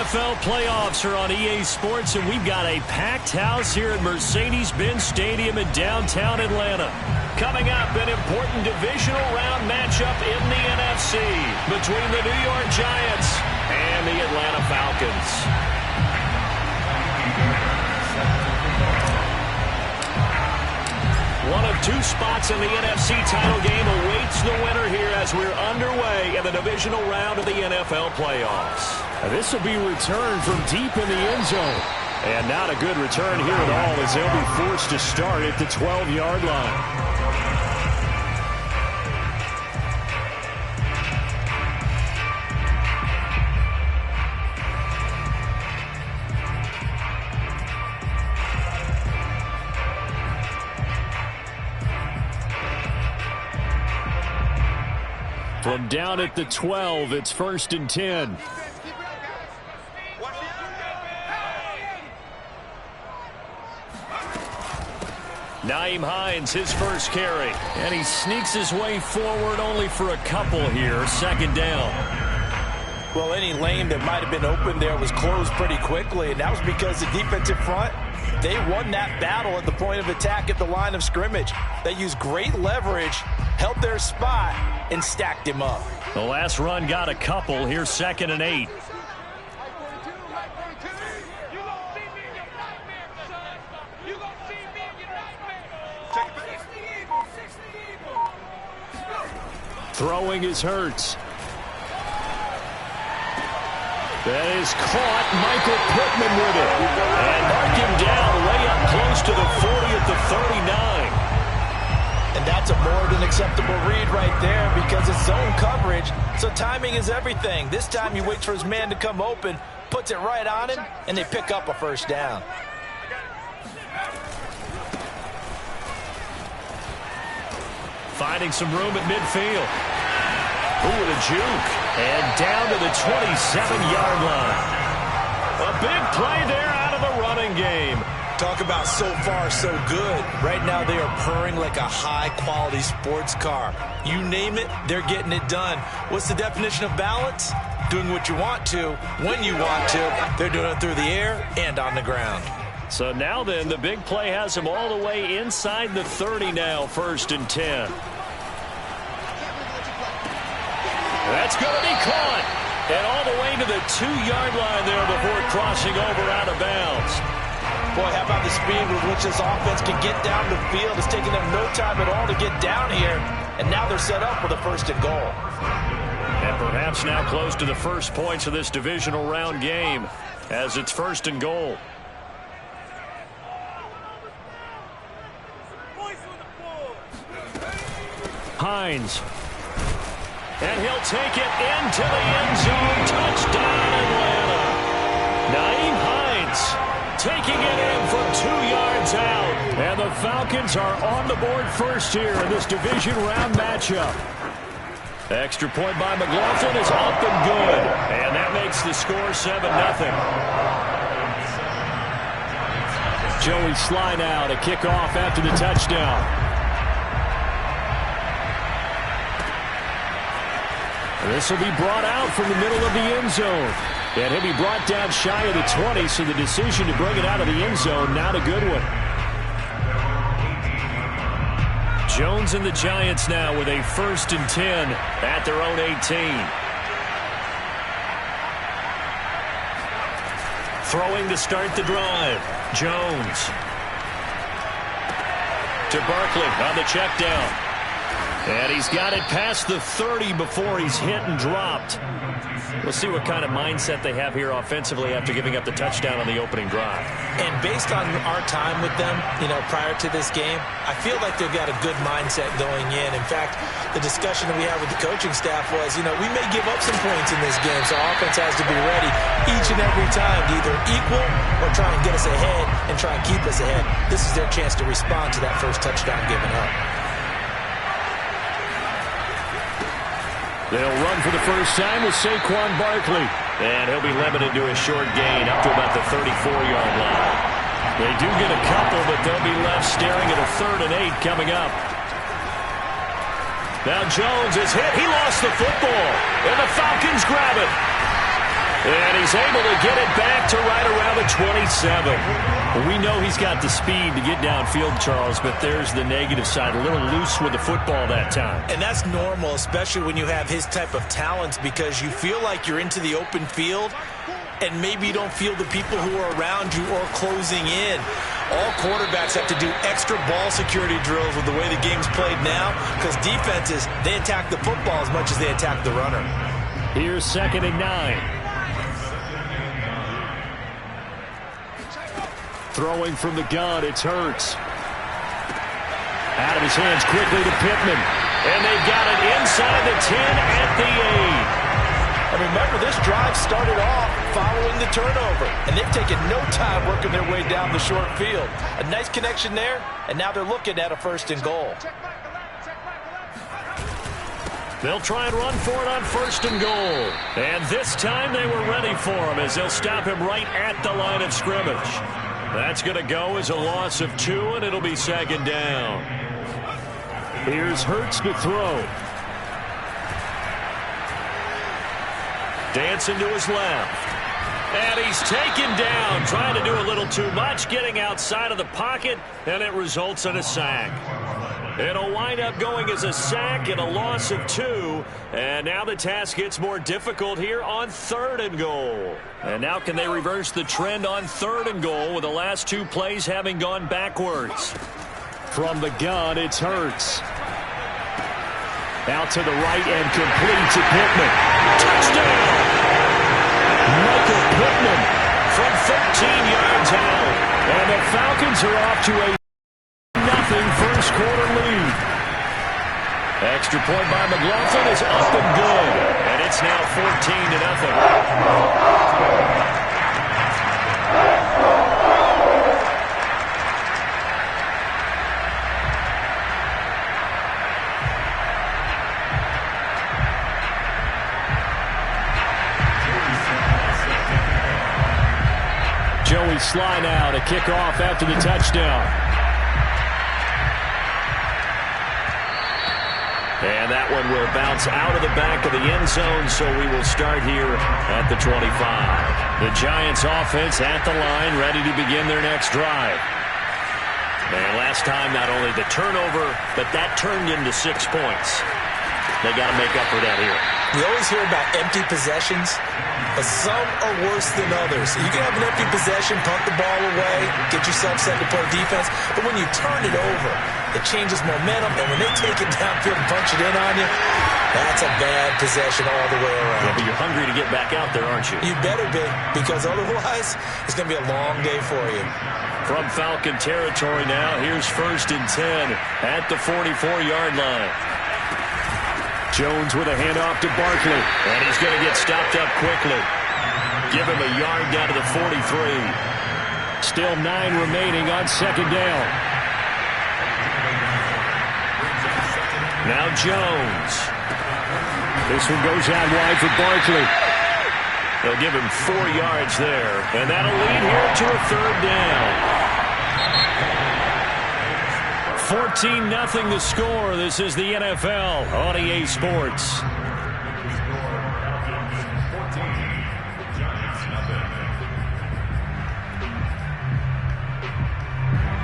NFL playoffs are on EA Sports, and we've got a packed house here at Mercedes-Benz Stadium in downtown Atlanta. Coming up, an important divisional round matchup in the NFC between the New York Giants and the Atlanta Falcons. One of two spots in the NFC title game awaits the winner here as we're underway in the divisional round of the NFL playoffs. This will be returned from deep in the end zone. And not a good return here at all as they'll be forced to start at the 12-yard line. From down at the 12, it's 1st and 10. Nyheim Hines, his first carry. And he sneaks his way forward only for a couple here. 2nd down. Well, any lane that might have been open there was closed pretty quickly, and that was because the defensive front, they won that battle at the point of attack at the line of scrimmage. They used great leverage, held their spot, and stacked him up. The last run got a couple. Here's 2nd and 8. Throwing is Hurts. That is caught. Michael Pittman with it. And mark him down way up close to the 40 at the 39. And that's a more than acceptable read right there because it's zone coverage, so timing is everything. This time he waits for his man to come open, puts it right on him, and they pick up a 1st down. Finding some room at midfield. Ooh, with a juke. And down to the 27-yard line. A big play there out of the running game. Talk about so far so good. Right now they are purring like a high-quality sports car. You name it, they're getting it done. What's the definition of balance? Doing what you want to, when you want to. They're doing it through the air and on the ground. So now then, the big play has him all the way inside the 30 now, 1st and 10. That's going to be caught. And all the way to the 2-yard line there before crossing over out of bounds. Boy, how about the speed with which this offense can get down the field? It's taking them no time at all to get down here. And now they're set up for the 1st and goal. And perhaps now close to the first points of this divisional round game as it's 1st and goal. Hines. And he'll take it into the end zone. Touchdown, Atlanta. Nyheim Hines taking it in from 2 yards out. And the Falcons are on the board first here in this division round matchup. Extra point by McLaughlin is up and good. And that makes the score 7-0. Joey Sly now to kick off after the touchdown. This will be brought out from the middle of the end zone. And he'll be brought down shy of the 20, so the decision to bring it out of the end zone, not a good one. Jones and the Giants now with a 1st and 10 at their own 18. Throwing to start the drive. Jones. To Barkley on the check down. And he's got it past the 30 before he's hit and dropped. We'll see what kind of mindset they have here offensively after giving up the touchdown on the opening drive. And based on our time with them, prior to this game, I feel like they've got a good mindset going in. In fact, the discussion that we had with the coaching staff was, we may give up some points in this game, so our offense has to be ready each and every time to either equal or try and get us ahead and try and keep us ahead. This is their chance to respond to that first touchdown given up. They'll run for the first time with Saquon Barkley. And he'll be limited to a short gain up to about the 34-yard line. They do get a couple, but they'll be left staring at a 3rd and 8 coming up. Now Jones is hit. He lost the football. And the Falcons grab it. And he's able to get it back to right around the 27. Well, we know he's got the speed to get downfield, Charles, but there's the negative side. A little loose with the football that time. And that's normal, especially when you have his type of talents, because you feel like you're into the open field and maybe you don't feel the people who are around you or closing in. All quarterbacks have to do extra ball security drills with the way the game's played now, because defenses, they attack the football as much as they attack the runner. Here's 2nd and 9. Throwing from the gun, it's Hurts. Out of his hands quickly to Pittman. And they've got it inside the 10 at the 8. And remember, this drive started off following the turnover, and they've taken no time working their way down the short field. A nice connection there, and now they're looking at a 1st and goal. They'll try and run for it on 1st and goal. And this time they were ready for him as they'll stop him right at the line of scrimmage. That's going to go as a loss of 2, and it'll be 2nd down. Here's Hurts to throw. Dancing to his left. And he's taken down, trying to do a little too much, getting outside of the pocket, and it results in a sack. It'll wind up going as a sack and a loss of 2. And now the task gets more difficult here on 3rd and goal. And now can they reverse the trend on 3rd and goal with the last 2 plays having gone backwards? From the gun, it's Hurts. Out to the right and complete to Pittman. Touchdown! Michael Pittman from 13 yards out. And the Falcons are off to a 0 first quarter lead. Extra point by McLaughlin is up and good. And it's now 14-0. Joey Sly now to kick off after the touchdown. And that one will bounce out of the back of the end zone, so we will start here at the 25. The Giants offense at the line, ready to begin their next drive. And last time, not only the turnover, but that turned into 6 points. They got to make up for that here. We always hear about empty possessions, but some are worse than others. You can have an empty possession, punt the ball away, get yourself set to play defense, but when you turn it over, it changes momentum, and when they take it downfield and punch it in on you, that's a bad possession all the way around. Yeah, but you're hungry to get back out there, aren't you? You better be, because otherwise, it's going to be a long day for you. From Falcon territory now, here's 1st and 10 at the 44-yard line. Jones with a handoff to Barkley. And he's going to get stopped up quickly. Give him a yard down to the 43. Still 9 remaining on 2nd down. Now Jones. This one goes out wide for Barkley. They'll give him 4 yards there. And that'll lead here to a 3rd down. 14-0 the score. This is the NFL on EA Sports.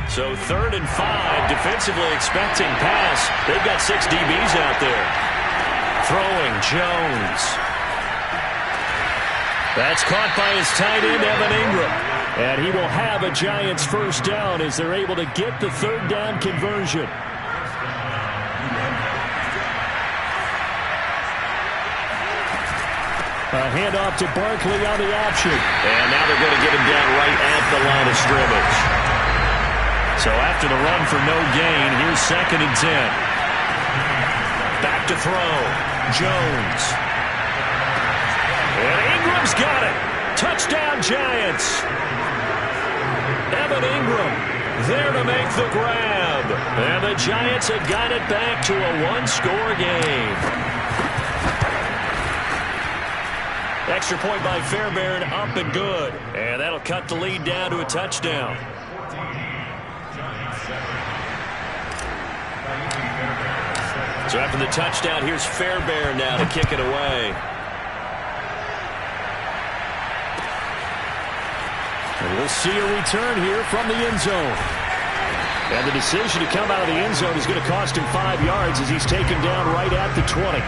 So 3rd and 5, defensively expecting pass. They've got 6 DBs out there. Throwing Jones. That's caught by his tight end, Evan Ingram. And he will have a Giants 1st down as they're able to get the 3rd down conversion. A handoff to Barkley on the option. And now they're going to get him down right at the line of scrimmage. So after the run for no gain, here's 2nd and 10. Back to throw. Jones. And Ingram's got it. Touchdown, Giants. Evan Ingram there to make the grab. And the Giants have got it back to a 1-score game. Extra point by Fairbairn, up and good. And that'll cut the lead down to a touchdown. So after the touchdown, here's Fairbairn now to kick it away. We'll see a return here from the end zone. And the decision to come out of the end zone is going to cost him 5 yards as he's taken down right at the 20.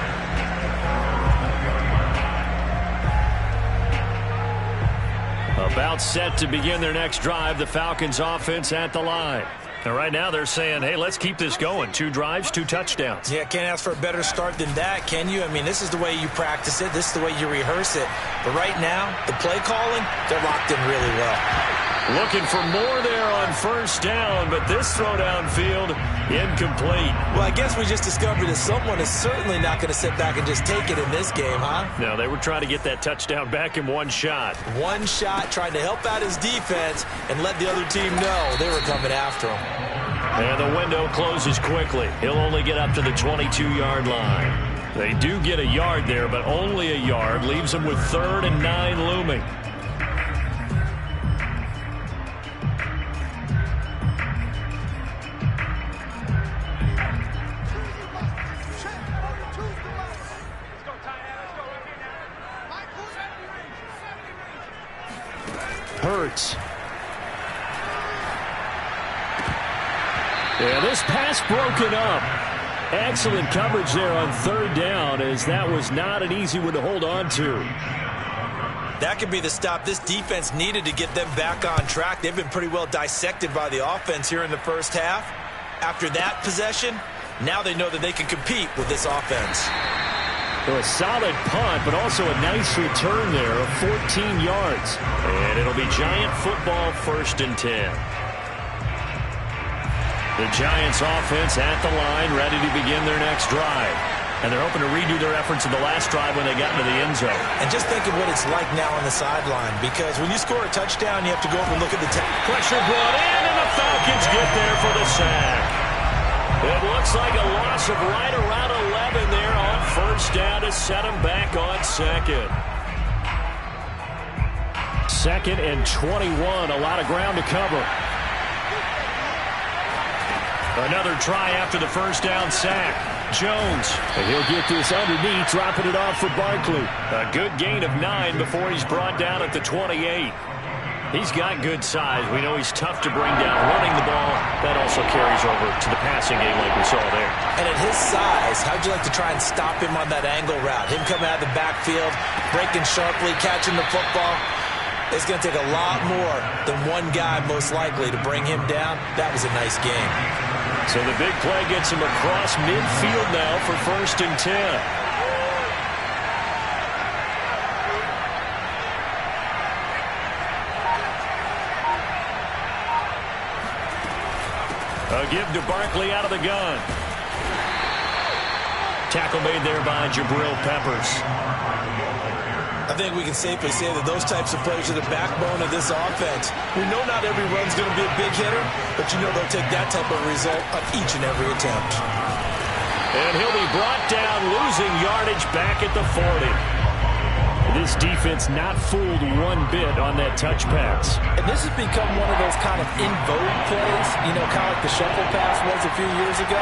About set to begin their next drive, the Falcons offense at the line. And right now they're saying, hey, let's keep this going. 2 drives, 2 touchdowns. Yeah, can't ask for a better start than that, can you? I mean, this is the way you practice it. This is the way you rehearse it. But right now, the play calling, they're locked in really well. Looking for more there on first down, but this throw downfield, incomplete. Well, I guess we just discovered that someone is certainly not going to sit back and just take it in this game, huh? No, they were trying to get that touchdown back in one shot. One shot, trying to help out his defense and let the other team know they were coming after him. And the window closes quickly. He'll only get up to the 22-yard line. They do get a yard there, but only a yard. Leaves them with 3rd and 9 looming. Hurts. Yeah, this pass broken up. Excellent coverage there on 3rd down, as that was not an easy one to hold on to. That could be the stop this defense needed to get them back on track. They've been pretty well dissected by the offense here in the first half. After that possession, now they know that they can compete with this offense. So a solid punt, but also a nice return there of 14 yards. And it'll be Giant football, 1st and 10. The Giants offense at the line, ready to begin their next drive. And they're hoping to redo their efforts in the last drive when they got into the end zone. And just think of what it's like now on the sideline, because when you score a touchdown, you have to go up and look at the pressure brought in, and the Falcons get there for the sack. It looks like a loss of right around 11 there on first down to set them back on 2nd. 2nd and 21, a lot of ground to cover. Another try after the first down sack. Jones, and he'll get this underneath, dropping it off for Barkley. A good gain of 9 before he's brought down at the 28. He's got good size. We know he's tough to bring down running the ball. That also carries over to the passing game like we saw there. And at his size, how'd you like to try and stop him on that angle route? Him coming out of the backfield, breaking sharply, catching the football. It's going to take a lot more than one guy most likely to bring him down. That was a nice game. So the big play gets him across midfield now for 1st and 10. A give to Barkley out of the gun. Tackle made there by Jabril Peppers. I think we can safely say that those types of plays are the backbone of this offense. We know not every run's going to be a big hitter, but you know they'll take that type of result on each and every attempt. And he'll be brought down, losing yardage back at the 40. This defense not fooled one bit on that touch pass. And this has become one of those kind of in vogue plays, you know, kind of like the shuffle pass was a few years ago.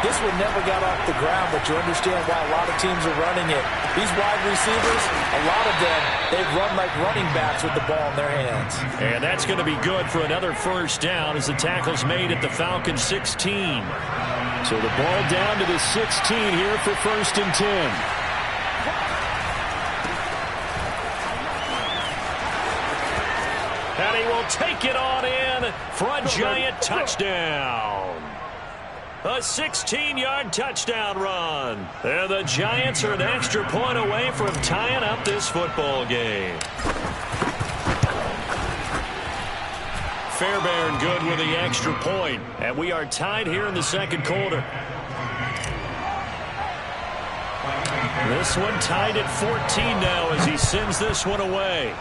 This one never got off the ground, but you understand why a lot of teams are running it. These wide receivers, a lot of them, they've run like running backs with the ball in their hands. And that's going to be good for another first down as the tackle's made at the Falcons 16. So the ball down to the 16 here for 1st and 10. And he will take it on in for a Giant touchdown. A 16-yard touchdown run. And the Giants are an extra point away from tying up this football game. Fairbairn good with the extra point. And we are tied here in the 2nd quarter. This one tied at 14 now as he sends this one away.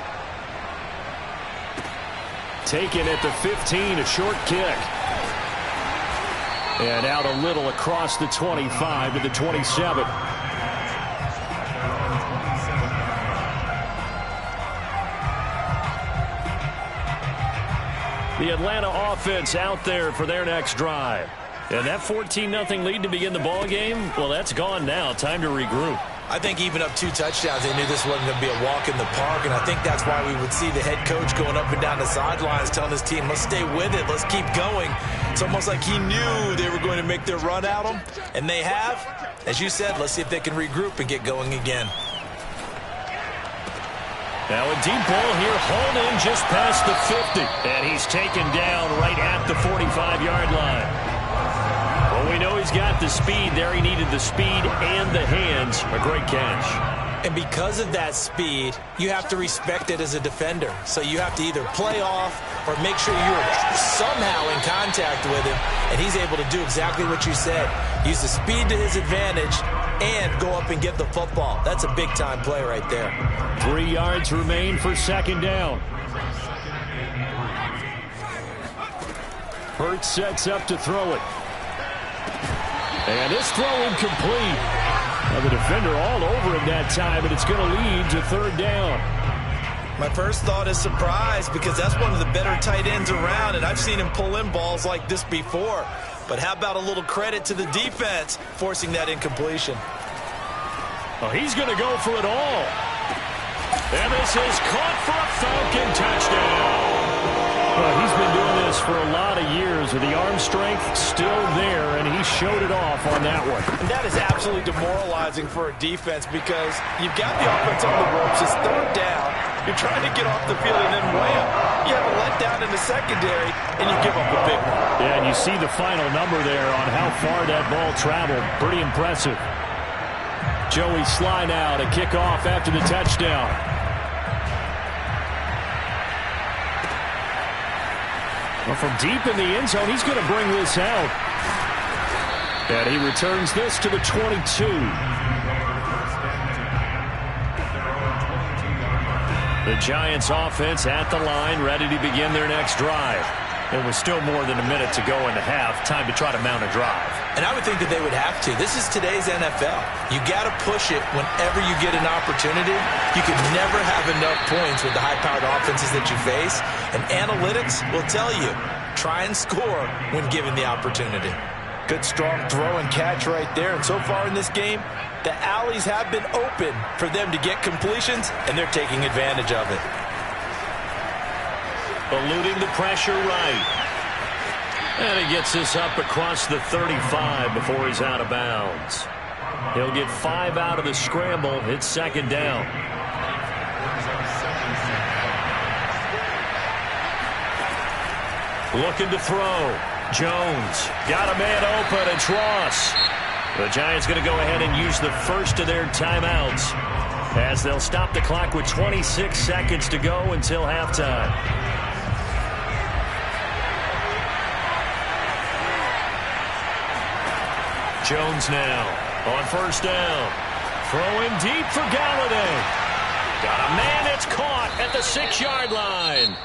Taken at the 15, a short kick. And out a little across the 25 to the 27. The Atlanta offense out there for their next drive. And that 14-0 lead to begin the ball game, well, that's gone now. Time to regroup. I think even up 2 touchdowns, they knew this wasn't going to be a walk in the park, and I think that's why we would see the head coach going up and down the sidelines telling his team, let's stay with it, let's keep going. It's almost like he knew they were going to make their run at him, and they have. As you said, let's see if they can regroup and get going again. Now a deep ball here, hauled in just past the 50, and he's taken down right at the 45-yard line. Well, we know he's got the speed there. He needed the speed and the hands. A great catch. And because of that speed, you have to respect it as a defender. So you have to either play off or make sure you're somehow in contact with him, and he's able to do exactly what you said. Use the speed to his advantage and go up and get the football. That's a big-time play right there. 3 yards remain for second down. Hurts sets up to throw it. And this throw incomplete. Now the defender all over him that time, and it's going to lead to third down. My first thought is surprise, because that's one of the better tight ends around, and I've seen him pull in balls like this before. But how about a little credit to the defense forcing that incompletion? Oh, he's going to go for it all. And this is caught for a Falcon touchdown. Well, he's been doing this for a lot of years with the arm strength still there, and he showed it off on that one. And that is absolutely demoralizing for a defense, because you've got the offense on the ropes. It's third down. You're trying to get off the field, and then wham, you have a letdown in the secondary, and you give up a big one. Yeah, and you see the final number there on how far that ball traveled. Pretty impressive. Joey Sly now to kick off after the touchdown. Well, from deep in the end zone, he's going to bring this out. And he returns this to the 22. The Giants offense at the line, ready to begin their next drive. It was still more than a minute to go in the half. Time to try to mount a drive. And I would think that they would have to. This is today's NFL. You got to push it whenever you get an opportunity. You can never have enough points with the high-powered offenses that you face. And analytics will tell you, try and score when given the opportunity. Good, strong throw and catch right there. And so far in this game, the alleys have been open for them to get completions, and they're taking advantage of it. Eluding the pressure right. And he gets this up across the 35 before he's out of bounds. He'll get 5 out of the scramble. It's second down. Looking to throw. Jones got a man open. It's Ross. The Giants going to go ahead and use the first of their timeouts as they'll stop the clock with 26 seconds to go until halftime. Jones now on first down. Throwing deep for Galladay. Got a man, it's caught at the 6-yard line.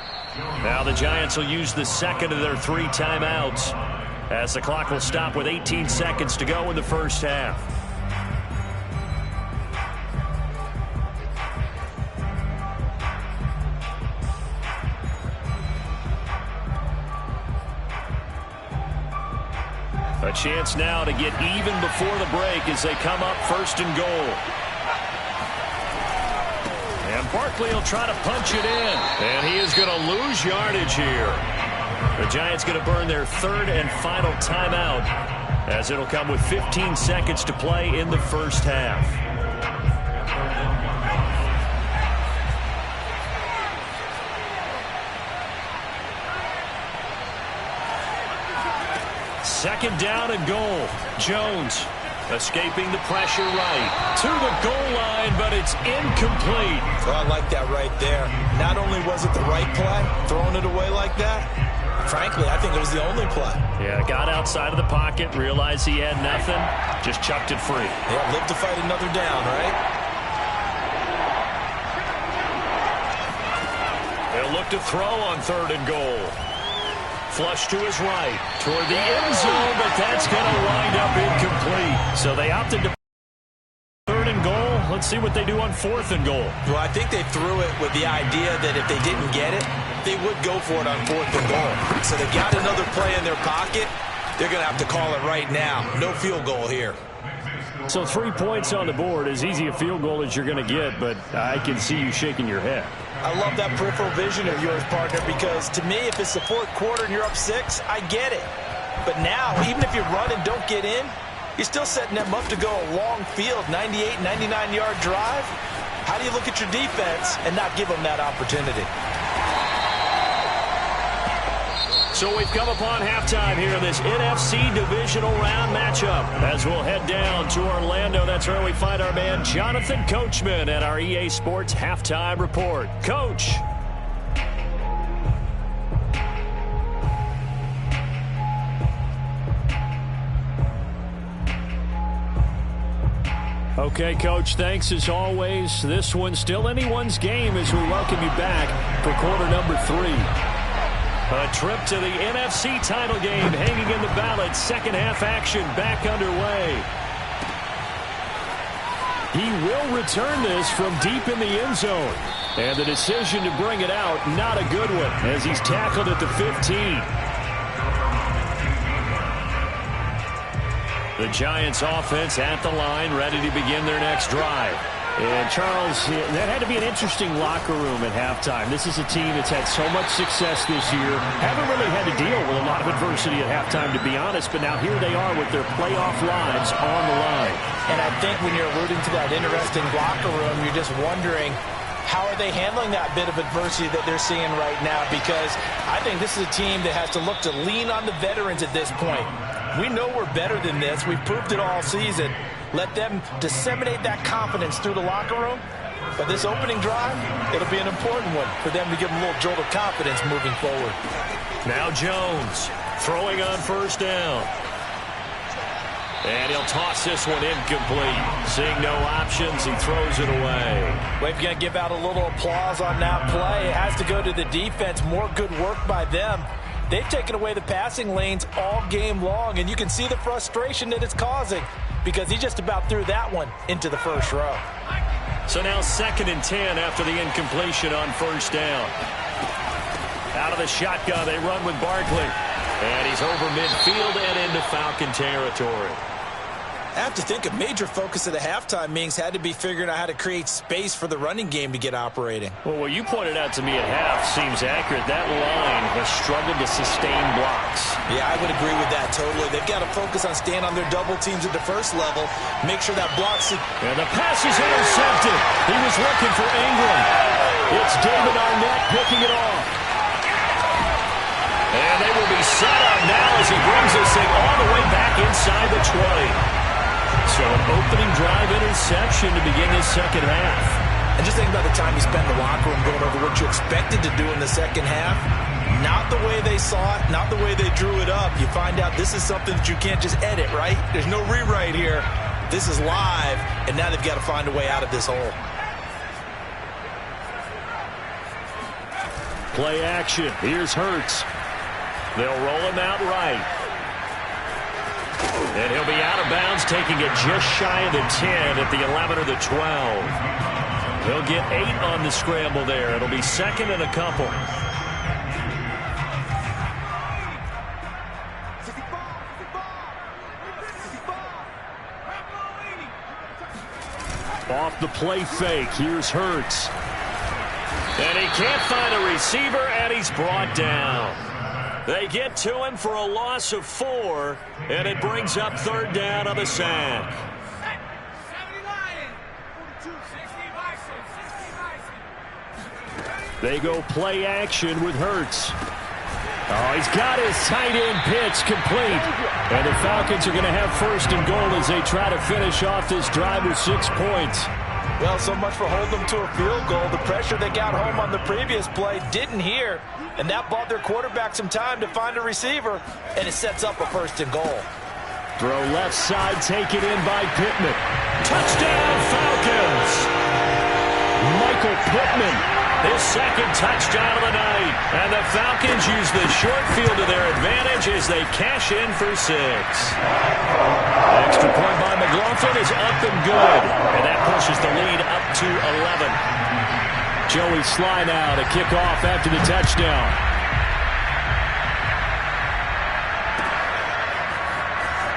Now the Giants will use the second of their 3 timeouts as the clock will stop with 18 seconds to go in the first half. A chance now to get even before the break as they come up first and goal. And Barkley will try to punch it in. And he is going to lose yardage here. The Giants going to burn their 3rd and final timeout as it'll come with 15 seconds to play in the first half. Second down and goal. Jones escaping the pressure right to the goal line, but it's incomplete. Well, I like that right there. Not only was it the right play, throwing it away like that, frankly, I think it was the only play. Yeah, got outside of the pocket, realized he had nothing, just chucked it free. Yeah, live to fight another down, right? They'll look to throw on 3rd and goal. Flush to his right, toward the end zone, but that's going to wind up incomplete. So they opted to 3rd and goal. Let's see what they do on 4th and goal. Well, I think they threw it with the idea that if they didn't get it, they would go for it on 4th and goal. So they got another play in their pocket. They're going to have to call it right now. No field goal here. So 3 points on the board, as easy a field goal as you're going to get, but I can see you shaking your head. I love that peripheral vision of yours, partner, because to me, if it's the fourth quarter and you're up 6, I get it. But now, even if you run and don't get in, you're still setting them up to go a long field, 98, 99-yard drive. How do you look at your defense and not give them that opportunity? So we've come upon halftime here in this NFC divisional round matchup. As we'll head down to Orlando, that's where we find our man Jonathan Coachman at our EA Sports Halftime Report. Coach. Okay, Coach, thanks as always. This one's still anyone's game as we welcome you back for quarter number 3. A trip to the NFC title game hanging in the balance. Second half action back underway. He will return this from deep in the end zone. And the decision to bring it out, not a good one, as he's tackled at the 15. The Giants offense at the line, ready to begin their next drive. And, Charles, that had to be an interesting locker room at halftime. This is a team that's had so much success this year. Haven't really had to deal with a lot of adversity at halftime, to be honest. But now here they are with their playoff lives on the line. And I think when you're alluding to that interesting locker room, you're just wondering, how are they handling that bit of adversity that they're seeing right now? Because I think this is a team that has to look to lean on the veterans at this point. We know we're better than this. We've proved it all season. Let them disseminate that confidence through the locker room. But this opening drive, it'll be an important one for them to give them a little jolt of confidence moving forward. Now Jones throwing on first down. And he'll toss this one incomplete. Seeing no options, he throws it away. We've got to give out a little applause on that play. It has to go to the defense. More good work by them. They've taken away the passing lanes all game long, and you can see the frustration that it's causing because he just about threw that one into the first row. So now 2nd and 10 after the incompletion on first down. Out of the shotgun, they run with Barkley. And he's over midfield and into Falcon territory. I have to think a major focus of the halftime meetings had to be figuring out how to create space for the running game to get operating. Well, what you pointed out to me at half seems accurate. That line has struggled to sustain blocks. Yeah, I would agree with that totally. They've got to focus on staying on their double teams at the first level. Make sure that blocks... And the pass is intercepted. He was looking for Ingram. It's David Arnett picking it off. And they will be set up now as he brings this thing all the way back inside the 20. So an opening drive interception to begin this second half. And just think about the time you spent in the locker room going over what you expected to do in the second half. Not the way they saw it, not the way they drew it up. You find out this is something that you can't just edit, right? There's no rewrite here. This is live, and now they've got to find a way out of this hole. Play action. Here's Hurts. They'll roll him out right. And he'll be out of bounds, taking it just shy of the 10 at the 11 or the 12. He'll get 8 on the scramble there. It'll be 2nd and a couple. Off the play fake. Here's Hurts. And he can't find a receiver, and he's brought down. They get to him for a loss of 4, and it brings up 3rd down on the sack. They go play action with Hurts. Oh, he's got his tight end pitch complete. And the Falcons are going to have 1st and goal as they try to finish off this drive with 6 points. Well, so much for holding them to a field goal. The pressure they got home on the previous play didn't hear, and that bought their quarterback some time to find a receiver, and it sets up a 1st and goal. Throw left side, taken in by Pittman. Touchdown, Falcons! Michael Pittman, his 2nd touchdown of the night. And the Falcons use the short field to their advantage as they cash in for 6. Extra point by McLaughlin is up and good. And that pushes the lead up to 11. Joey Sly now to kick off after the touchdown.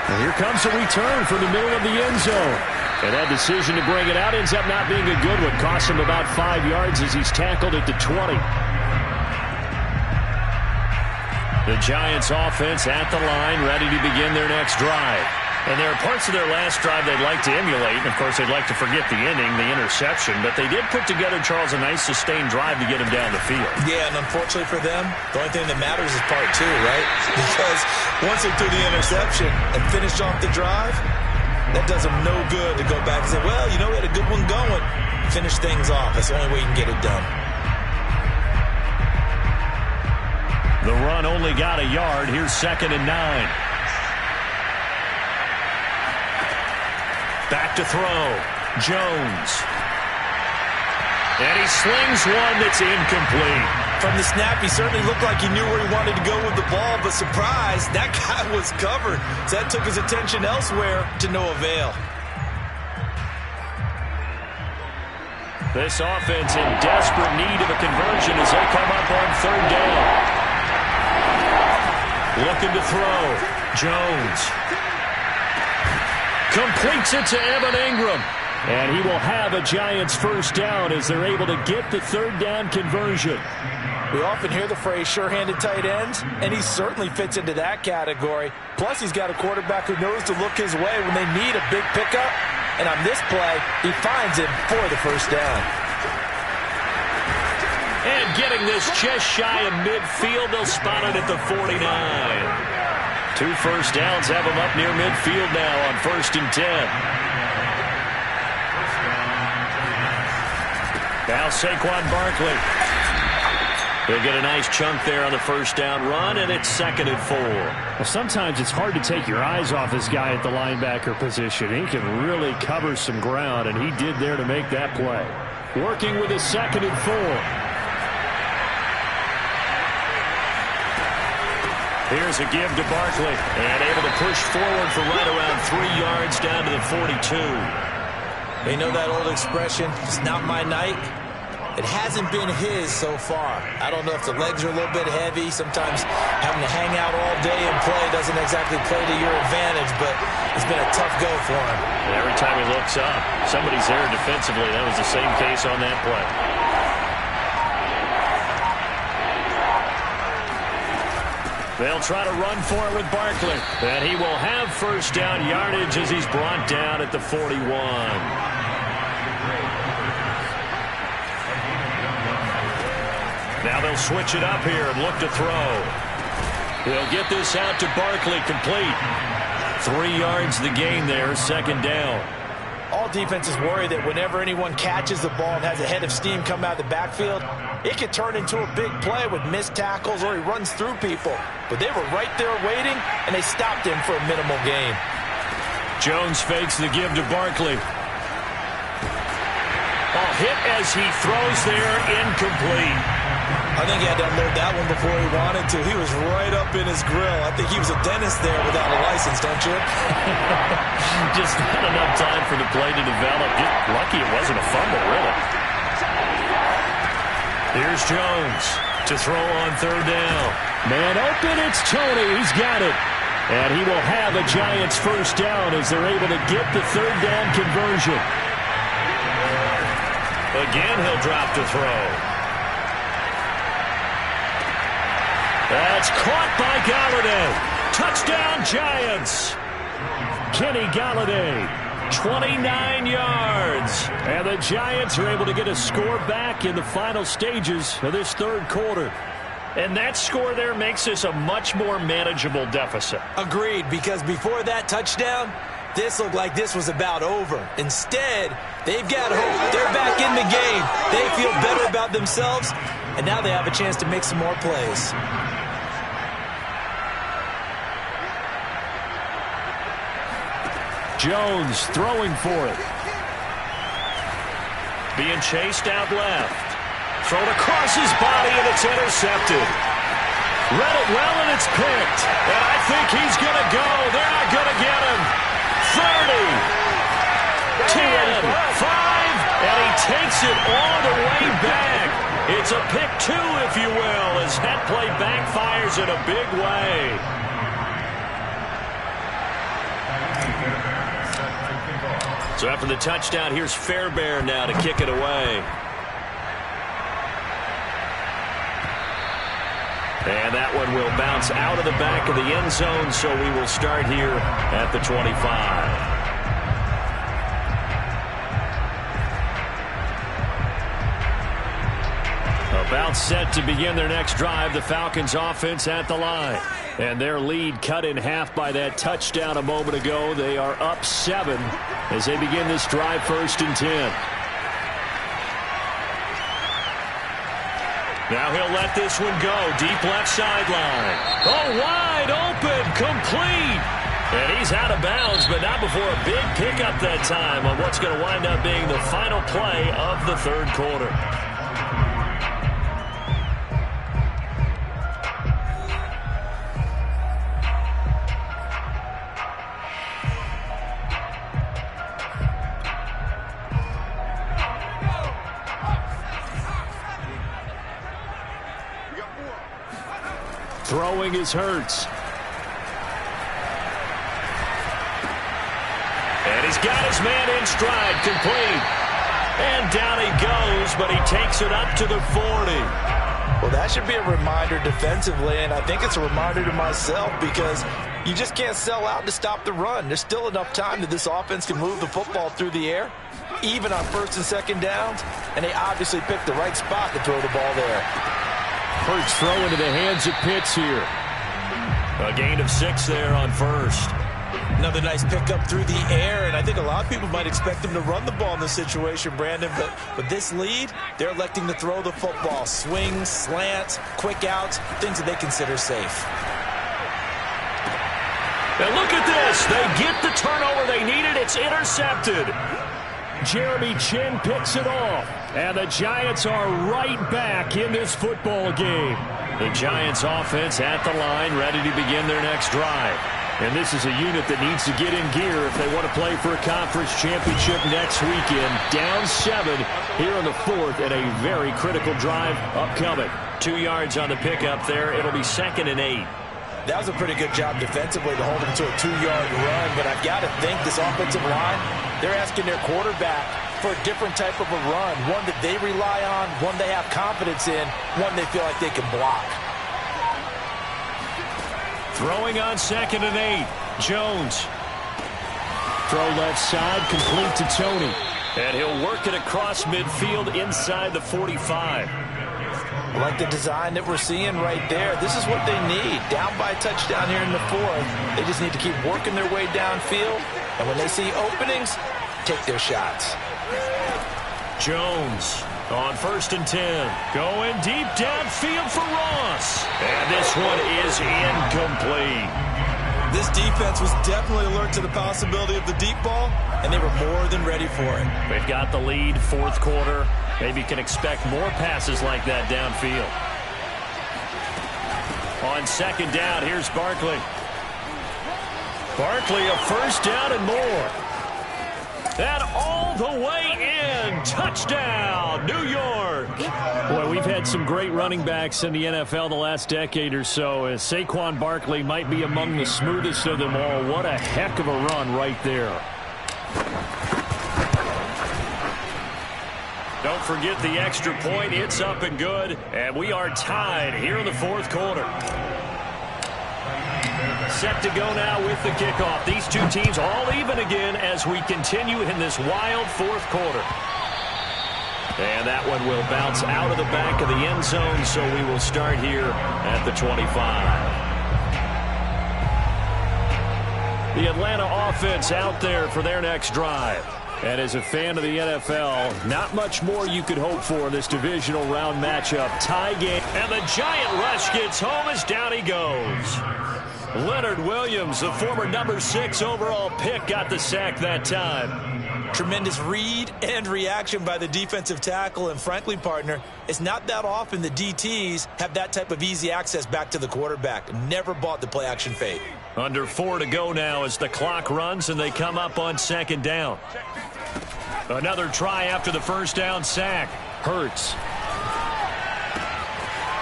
And here comes a return from the middle of the end zone. And that decision to bring it out ends up not being a good one. Costs him about 5 yards as he's tackled at the 20. The Giants offense at the line, ready to begin their next drive. And there are parts of their last drive they'd like to emulate. And, of course, they'd like to forget the inning, the interception. But they did put together, Charles, a nice sustained drive to get him down the field. Yeah, and unfortunately for them, the only thing that matters is part two, right? Because once they threw the interception and finished off the drive, that does them no good to go back and say, well, you know, we had a good one going. Finish things off. That's the only way you can get it done. The run only got a yard. Here's 2nd and 9. Back to throw. Jones. And he slings one that's incomplete. From the snap, he certainly looked like he knew where he wanted to go with the ball, but surprise, that guy was covered. So that took his attention elsewhere to no avail. This offense in desperate need of a conversion as they come up on 3rd down. Looking to throw. Jones. Completes it to Evan Ingram. And he will have a Giants first down as they're able to get the 3rd down conversion. We often hear the phrase sure-handed tight ends, and he certainly fits into that category. Plus, he's got a quarterback who knows to look his way when they need a big pickup. And on this play, he finds him for the first down. And getting this just shy of midfield, they'll spot it at the 49. 2 first downs have him up near midfield now on 1st and 10. Now Saquon Barkley. He'll get a nice chunk there on the first down run, and it's 2nd and 4. Well, sometimes it's hard to take your eyes off this guy at the linebacker position. He can really cover some ground, and he did there to make that play. Working with his 2nd and 4. Here's a give to Barkley, and able to push forward for right around 3 yards down to the 42. You know that old expression, it's not my night? It hasn't been his so far. I don't know if the legs are a little bit heavy. Sometimes having to hang out all day and play doesn't exactly play to your advantage, but it's been a tough go for him. And every time he looks up, somebody's there defensively. That was the same case on that play. They'll try to run for it with Barkley. And he will have first down yardage as he's brought down at the 41. Now they'll switch it up here and look to throw. They'll get this out to Barkley, complete. 3 yards the gain there, 2nd down. All defenses worry that whenever anyone catches the ball and has a head of steam come out of the backfield, it could turn into a big play with missed tackles or he runs through people. But they were right there waiting, and they stopped him for a minimal gain. Jones fakes the give to Barkley. Hit as he throws there, incomplete. I think he had to unload that one before he wanted to. He was right up in his grill. I think he was a dentist there without a license, don't you? Just not enough time for the play to develop. Just lucky it wasn't a fumble, really. Here's Jones to throw on 3rd down. Man open, it's Tony. He's got it. And he will have a Giants first down as they're able to get the 3rd down conversion. Again, he'll drop to throw. That's caught by Galladay. Touchdown, Giants. Kenny Galladay, 29 yards. And the Giants are able to get a score back in the final stages of this 3rd quarter. And that score there makes this a much more manageable deficit. Agreed, because before that touchdown, this looked like this was about over. Instead, they've got hope. They're back in the game. They feel better about themselves, and now they have a chance to make some more plays. Jones throwing for it. Being chased out left. Thrown across his body, and it's intercepted. Read it well, and it's picked. And I think he's going to go. They're not going to get him. 30, 10, 5, and he takes it all the way back. It's a pick 2, if you will, as that play backfires in a big way. So after the touchdown, here's Fairbairn now to kick it away. And that one will bounce out of the back of the end zone, so we will start here at the 25. About set to begin their next drive, the Falcons offense at the line. And their lead cut in half by that touchdown a moment ago. They are up 7 as they begin this drive, 1st and 10. Now he'll let this one go. Deep left sideline. Oh, wide open. Complete. And he's out of bounds, but not before a big pickup that time on what's going to wind up being the final play of the 3rd quarter. Throwing is Hurts. And he's got his man in stride, complete. And down he goes, but he takes it up to the 40. Well, that should be a reminder defensively, and I think it's a reminder to myself because you just can't sell out to stop the run. There's still enough time that this offense can move the football through the air, even on 1st and 2nd downs, and they obviously picked the right spot to throw the ball there. Hurts throw into the hands of Pitts here. A gain of 6 there on 1st. Another nice pickup through the air, and I think a lot of people might expect them to run the ball in this situation, Brandon, but with this lead, they're electing to throw the football. Swings, slants, quick outs, things that they consider safe. And look at this. They get the turnover they needed. It's intercepted. Jeremy Chin picks it off. And the Giants are right back in this football game. The Giants offense at the line, ready to begin their next drive. And this is a unit that needs to get in gear if they want to play for a conference championship next weekend. Down 7 here in the 4th, and a very critical drive upcoming. 2 yards on the pickup there. It'll be 2nd and 8. That was a pretty good job defensively to hold them to a 2-yard run, but I've got to think this offensive line, they're asking their quarterback for a different type of a run, one that they rely on, one they have confidence in, one they feel like they can block. Throwing on 2nd and 8. Jones. Throw left side, complete to Tony. And he'll work it across midfield inside the 45. I like the design that we're seeing right there. This is what they need. Down by a touchdown here in the 4th. They just need to keep working their way downfield. And when they see openings, take their shots. Jones on 1st and 10. Going deep downfield for Ross. And this one is incomplete. This defense was definitely alert to the possibility of the deep ball, and they were more than ready for it. They've got the lead, 4th quarter. Maybe can expect more passes like that downfield. On 2nd down, here's Barkley. Barkley, a 1st down and more. And all the way in. Touchdown, New York. Boy, we've had some great running backs in the NFL the last decade or so. Saquon Barkley might be among the smoothest of them all. What a heck of a run right there. Don't forget the extra point. It's up and good. And we are tied here in the 4th quarter. Set to go now with the kickoff. These two teams all even again as we continue in this wild 4th quarter. And that one will bounce out of the back of the end zone, so we will start here at the 25. The Atlanta offense out there for their next drive. And as a fan of the NFL, not much more you could hope for in this divisional round matchup. Tie game. And the giant rush gets home as down he goes. Leonard Williams, the former number 6 overall pick, got the sack that time. Tremendous read and reaction by the defensive tackle. And frankly, partner, it's not that often the DTs have that type of easy access back to the quarterback. Never bought the play action fade. Under 4 to go now as the clock runs and they come up on 2nd down. Another try after the 1st down sack. Hurts.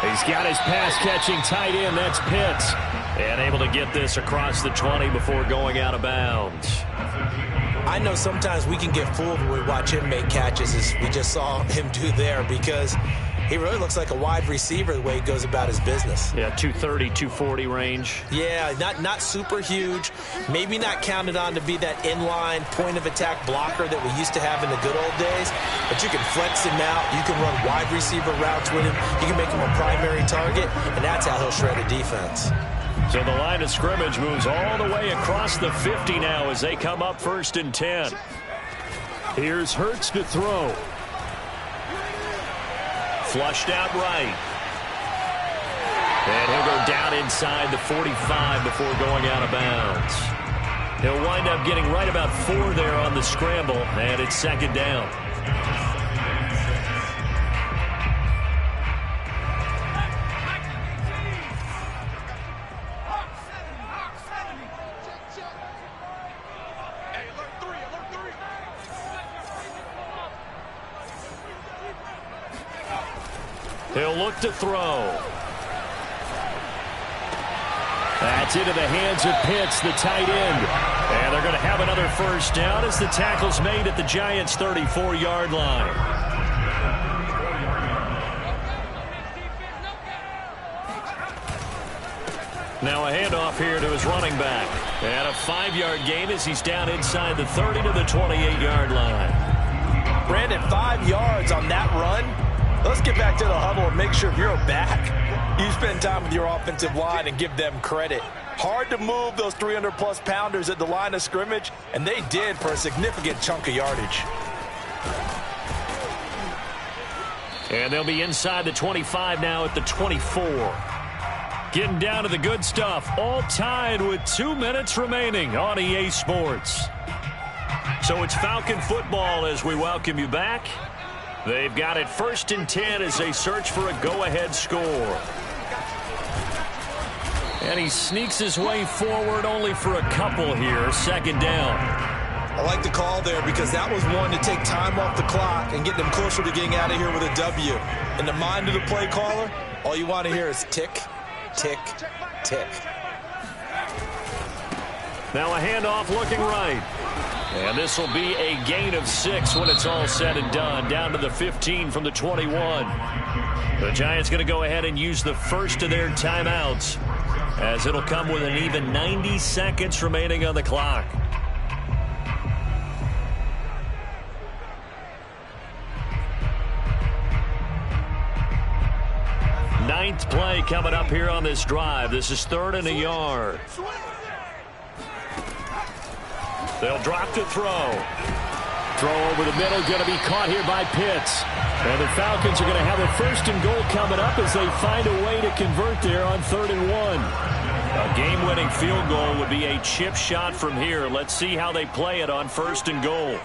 He's got his pass-catching tight end. That's Pitts. And able to get this across the 20 before going out of bounds. I know sometimes we can get fooled when we watch him make catches, as we just saw him do there, because he really looks like a wide receiver the way he goes about his business. Yeah, 230, 240 range. Yeah, not super huge. Maybe not counted on to be that inline point-of-attack blocker that we used to have in the good old days. But you can flex him out. You can run wide receiver routes with him. You can make him a primary target, and that's how he'll shred a defense. So the line of scrimmage moves all the way across the 50 now as they come up 1st and 10. Here's Hurts to throw. Flushed out right. And he'll go down inside the 45 before going out of bounds. He'll wind up getting right about 4 there on the scramble, and it's 2nd down. He'll look to throw. That's into the hands of Pitts, the tight end. And they're going to have another 1st down as the tackle's made at the Giants' 34-yard line. Now a handoff here to his running back. And a 5-yard gain as he's down inside the 30 to the 28-yard line. Brandon, 5 yards on that run. Let's get back to the huddle and make sure if you're a back, you spend time with your offensive line and give them credit. Hard to move those 300-plus pounders at the line of scrimmage, and they did for a significant chunk of yardage. And they'll be inside the 25 now at the 24. Getting down to the good stuff, all tied with 2 minutes remaining on EA Sports. So it's Falcon football as we welcome you back. They've got it 1st and 10 as they search for a go-ahead score. And he sneaks his way forward only for a couple here. 2nd down. I like the call there because that was one to take time off the clock and get them closer to getting out of here with a W. In the mind of the play caller, all you want to hear is tick, tick, tick. Now a handoff looking right. And this will be a gain of 6 when it's all said and done. Down to the 15 from the 21. The Giants going to go ahead and use the first of their timeouts, as it'll come with an even 90 seconds remaining on the clock. Ninth play coming up here on this drive. This is 3rd and a yard. They'll drop to throw. Throw over the middle, going to be caught here by Pitts. And the Falcons are going to have a 1st and goal coming up as they find a way to convert there on 3rd and 1. A game-winning field goal would be a chip shot from here. Let's see how they play it on 1st and goal.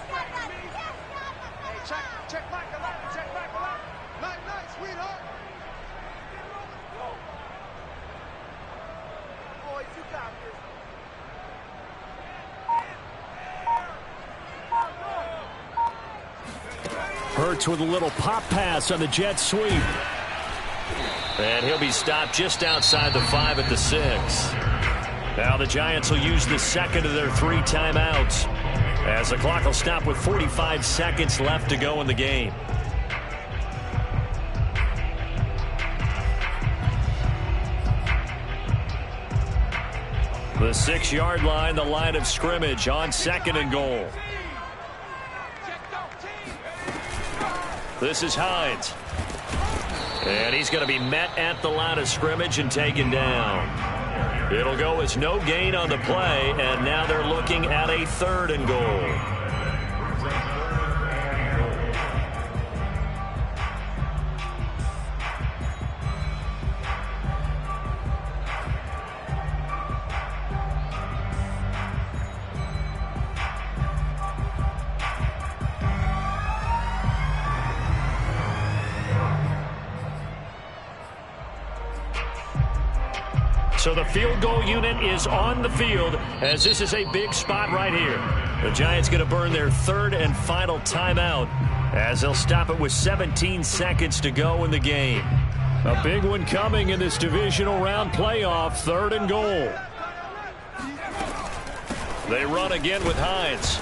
Hurts with a little pop pass on the jet sweep. And he'll be stopped just outside the 5 at the 6. Now the Giants will use the 2nd of their 3 timeouts, as the clock will stop with 45 seconds left to go in the game. The 6-yard line, the line of scrimmage on 2nd and goal. This is Hines. And he's going to be met at the line of scrimmage and taken down. It'll go as no gain on the play, and now they're looking at a 3rd and goal. So the field goal unit is on the field, as this is a big spot right here. The Giants going to burn their 3rd and final timeout, as they'll stop it with 17 seconds to go in the game. A big one coming in this divisional round playoff, 3rd and goal. They run again with Hines.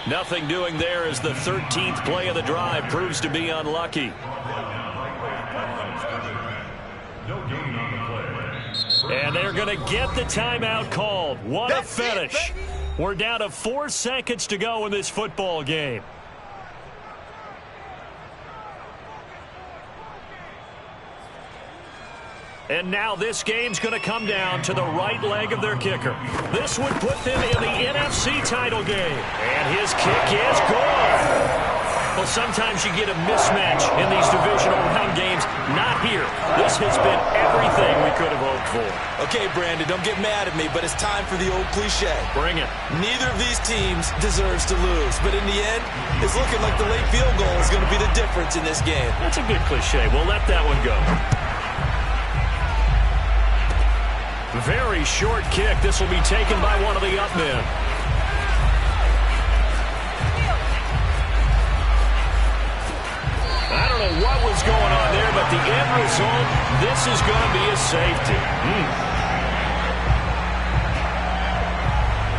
Nothing doing there as the 13th play of the drive proves to be unlucky. And they're going to get the timeout called. What a finish. We're down to 4 seconds to go in this football game. And now this game's going to come down to the right leg of their kicker. This would put them in the NFC title game. And his kick is good. Well, sometimes you get a mismatch in these divisional round games. Not here. This has been everything we could have hoped for. Okay, Brandon, don't get mad at me, but it's time for the old cliche. Bring it. Neither of these teams deserves to lose, but in the end, it's looking like the late field goal is going to be the difference in this game. That's a good cliche. We'll let that one go. Very short kick. This will be taken by one of the up men. I don't know what was going on there, but the end result, this is going to be a safety.